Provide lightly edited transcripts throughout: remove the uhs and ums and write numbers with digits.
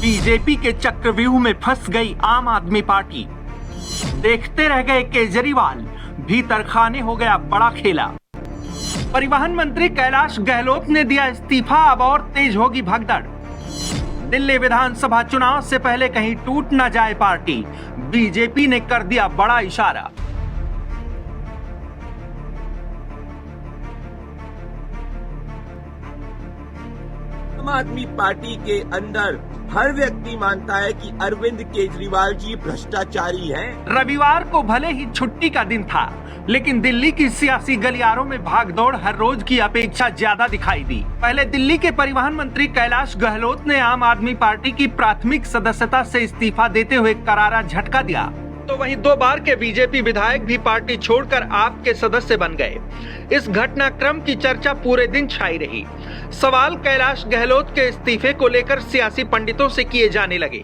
BJP के चक्रव्यूह में फंस गई आम आदमी पार्टी। देखते रह गए केजरीवाल, भीतर खाने हो गया बड़ा खेला। परिवहन मंत्री कैलाश गहलोत ने दिया इस्तीफा, अब और तेज होगी भगदड़। दिल्ली विधानसभा चुनाव से पहले कहीं टूट न जाए पार्टी, बीजेपी ने कर दिया बड़ा इशारा। आम आदमी पार्टी के अंदर हर व्यक्ति मानता है कि अरविंद केजरीवाल जी भ्रष्टाचारी हैं। रविवार को भले ही छुट्टी का दिन था, लेकिन दिल्ली की सियासी गलियारों में भागदौड़ हर रोज की अपेक्षा ज्यादा दिखाई दी। पहले दिल्ली के परिवहन मंत्री कैलाश गहलोत ने आम आदमी पार्टी की प्राथमिक सदस्यता से इस्तीफा देते हुए करारा झटका दिया, तो वहीं 2 बार के बीजेपी विधायक भी पार्टी छोड़कर आप के सदस्य बन गए। इस घटनाक्रम की चर्चा पूरे दिन छाई रही। सवाल कैलाश गहलोत के इस्तीफे को लेकर सियासी पंडितों से किए जाने लगे।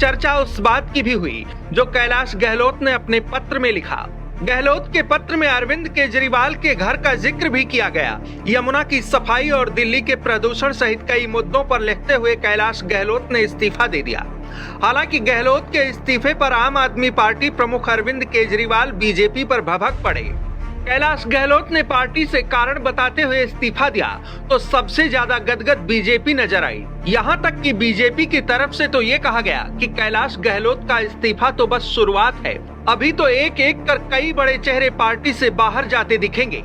चर्चा उस बात की भी हुई जो कैलाश गहलोत ने अपने पत्र में लिखा। गहलोत के पत्र में अरविंद केजरीवाल के घर का जिक्र भी किया गया। यमुना की सफाई और दिल्ली के प्रदूषण सहित कई मुद्दों पर लिखते हुए कैलाश गहलोत ने इस्तीफा दे दिया। हालांकि गहलोत के इस्तीफे पर आम आदमी पार्टी प्रमुख अरविंद केजरीवाल बीजेपी पर भभक पड़े। कैलाश गहलोत ने पार्टी से कारण बताते हुए इस्तीफा दिया तो सबसे ज्यादा गदगद बीजेपी नजर आई। यहां तक कि बीजेपी की तरफ से तो ये कहा गया कि कैलाश गहलोत का इस्तीफा तो बस शुरुआत है, अभी तो एक एक कर कई बड़े चेहरे पार्टी से बाहर जाते दिखेंगे।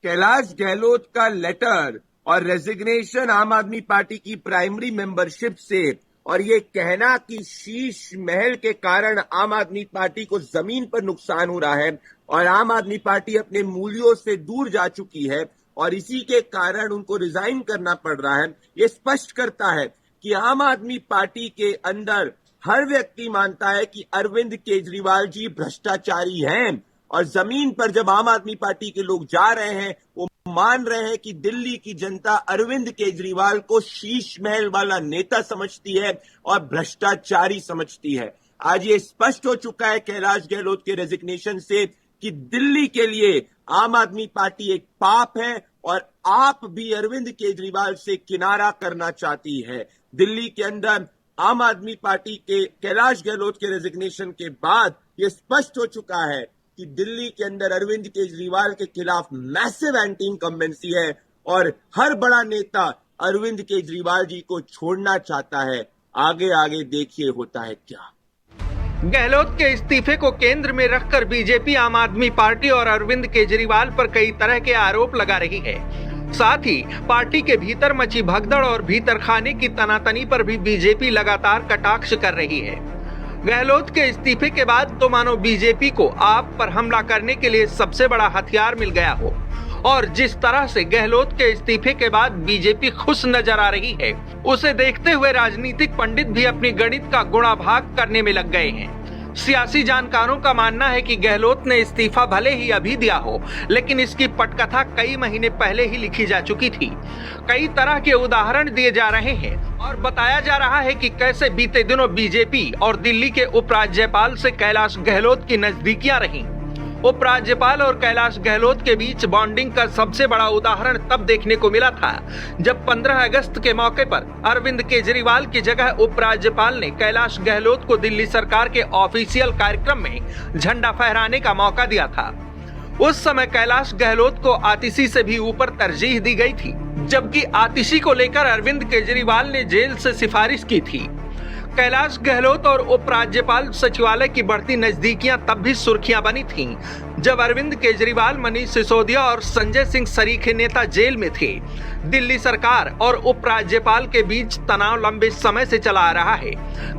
कैलाश गहलोत का लेटर और रेजिग्नेशन आम आदमी पार्टी की प्राइमरी मेंबरशिप से और ये कहना कि शीश महल के कारण आम आदमी पार्टी को जमीन पर नुकसान हो रहा है और आम आदमी पार्टी अपने मूल्यों से दूर जा चुकी है और इसी के कारण उनको रिजाइन करना पड़ रहा है, ये स्पष्ट करता है कि आम आदमी पार्टी के अंदर हर व्यक्ति मानता है कि अरविंद केजरीवाल जी भ्रष्टाचारी हैं और जमीन पर जब आम आदमी पार्टी के लोग जा रहे हैं वो मान रहे हैं कि दिल्ली की जनता अरविंद केजरीवाल को शीश महल वाला नेता समझती है और भ्रष्टाचारी समझती है। आज ये स्पष्ट हो चुका है कैलाश गहलोत के रेजिग्नेशन से कि दिल्ली के लिए आम आदमी पार्टी एक पाप है और आप भी अरविंद केजरीवाल से किनारा करना चाहती है। दिल्ली के अंदर आम आदमी पार्टी के कैलाश गहलोत के रेजिग्नेशन के बाद ये स्पष्ट हो चुका है कि दिल्ली के अंदर अरविंद केजरीवाल के खिलाफ मैसिव एंटी इनकम्बेंसी है और हर बड़ा नेता अरविंद केजरीवाल जी को छोड़ना चाहता है। आगे आगे देखिए होता है क्या। गहलोत के इस्तीफे को केंद्र में रखकर बीजेपी आम आदमी पार्टी और अरविंद केजरीवाल पर कई तरह के आरोप लगा रही है। साथ ही पार्टी के भीतर मची भगदड़ और भीतर खाने की तनातनी पर भी बीजेपी लगातार कटाक्ष कर रही है। गहलोत के इस्तीफे के बाद तो मानो बीजेपी को आप पर हमला करने के लिए सबसे बड़ा हथियार मिल गया हो और जिस तरह से गहलोत के इस्तीफे के बाद बीजेपी खुश नजर आ रही है, उसे देखते हुए राजनीतिक पंडित भी अपनी गणित का गुणा भाग करने में लग गए हैं। सियासी जानकारों का मानना है कि गहलोत ने इस्तीफा भले ही अभी दिया हो, लेकिन इसकी पटकथा कई महीने पहले ही लिखी जा चुकी थी। कई तरह के उदाहरण दिए जा रहे हैं और बताया जा रहा है कि कैसे बीते दिनों बीजेपी और दिल्ली के उपराज्यपाल से कैलाश गहलोत की नजदीकियां रहीं। उपराज्यपाल और कैलाश गहलोत के बीच बॉन्डिंग का सबसे बड़ा उदाहरण तब देखने को मिला था जब 15 अगस्त के मौके पर अरविंद केजरीवाल की जगह उपराज्यपाल ने कैलाश गहलोत को दिल्ली सरकार के ऑफिशियल कार्यक्रम में झंडा फहराने का मौका दिया था। उस समय कैलाश गहलोत को आतिशी से भी ऊपर तरजीह दी गई थी, जबकि आतिशी को लेकर अरविंद केजरीवाल ने जेल से सिफारिश की थी। कैलाश गहलोत और उपराज्यपाल सचिवालय की बढ़ती नजदीकियां तब भी सुर्खियां बनी थीं, जब अरविंद केजरीवाल, मनीष सिसोदिया और संजय सिंह सरीखे नेता जेल में थे। दिल्ली सरकार और उपराज्यपाल के बीच तनाव लंबे समय से चला आ रहा है।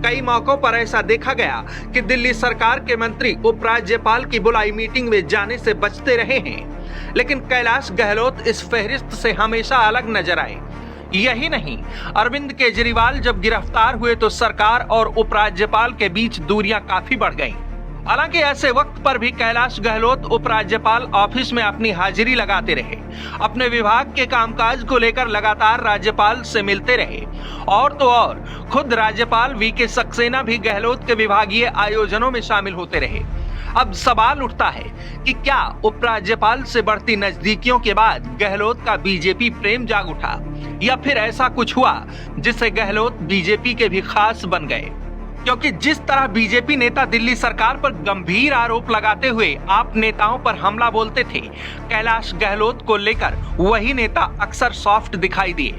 कई मौकों पर ऐसा देखा गया कि दिल्ली सरकार के मंत्री उपराज्यपाल की बुलाई मीटिंग में जाने से बचते रहे हैं, लेकिन कैलाश गहलोत इस फहरिस्त से हमेशा अलग नजर आए। यही नहीं, अरविंद केजरीवाल जब गिरफ्तार हुए तो सरकार और उपराज्यपाल के बीच दूरियां काफी बढ़ गईं। हालांकि ऐसे वक्त पर भी कैलाश गहलोत उपराज्यपाल ऑफिस में अपनी हाजिरी लगाते रहे, अपने विभाग के कामकाज को लेकर लगातार राज्यपाल से मिलते रहे और तो और खुद राज्यपाल वीके सक्सेना भी गहलोत के विभागीय आयोजनों में शामिल होते रहे। अब सवाल उठता है कि क्या उपराज्यपाल से बढ़ती नजदीकियों के बाद गहलोत का बीजेपी प्रेम जाग उठा, या फिर ऐसा कुछ हुआ जिससे गहलोत बीजेपी के भी खास बन गए। क्योंकि जिस तरह बीजेपी नेता दिल्ली सरकार पर गंभीर आरोप लगाते हुए आप नेताओं पर हमला बोलते थे, कैलाश गहलोत को लेकर वही नेता अक्सर सॉफ्ट दिखाई दिए।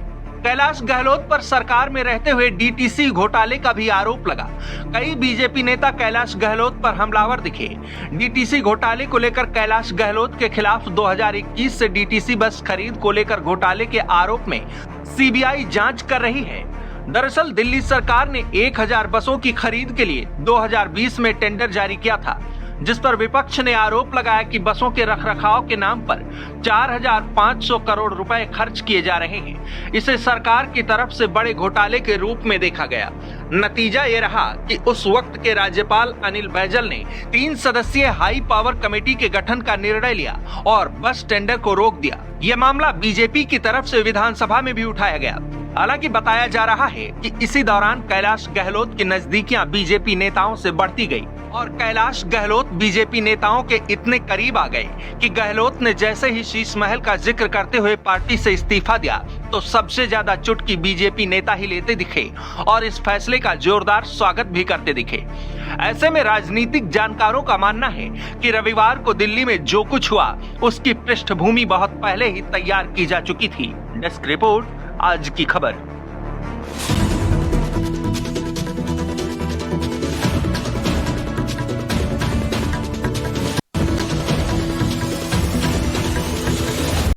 कैलाश गहलोत पर सरकार में रहते हुए डीटीसी घोटाले का भी आरोप लगा। कई बीजेपी नेता कैलाश गहलोत पर हमलावर दिखे। डीटीसी घोटाले को लेकर कैलाश गहलोत के खिलाफ 2021 से डीटीसी बस खरीद को लेकर घोटाले के आरोप में सीबीआई जांच कर रही है। दरअसल दिल्ली सरकार ने 1000 बसों की खरीद के लिए 2020 में टेंडर जारी किया था, जिस पर विपक्ष ने आरोप लगाया कि बसों के रखरखाव के नाम पर 4500 करोड़ रुपए खर्च किए जा रहे हैं। इसे सरकार की तरफ से बड़े घोटाले के रूप में देखा गया। नतीजा ये रहा कि उस वक्त के राज्यपाल अनिल बैजल ने 3 सदस्यीय हाई पावर कमेटी के गठन का निर्णय लिया और बस टेंडर को रोक दिया। यह मामला बीजेपी की तरफ से विधानसभा में भी उठाया गया। हालांकि बताया जा रहा है कि इसी दौरान कैलाश गहलोत की नजदीकियां बीजेपी नेताओं से बढ़ती गई और कैलाश गहलोत बीजेपी नेताओं के इतने करीब आ गए कि गहलोत ने जैसे ही शीश महल का जिक्र करते हुए पार्टी से इस्तीफा दिया तो सबसे ज्यादा चुटकी बीजेपी नेता ही लेते दिखे और इस फैसले का जोरदार स्वागत भी करते दिखे। ऐसे में राजनीतिक जानकारों का मानना है कि रविवार को दिल्ली में जो कुछ हुआ उसकी पृष्ठभूमि बहुत पहले ही तैयार की जा चुकी थी। डेस्क रिपोर्ट, आज की खबर।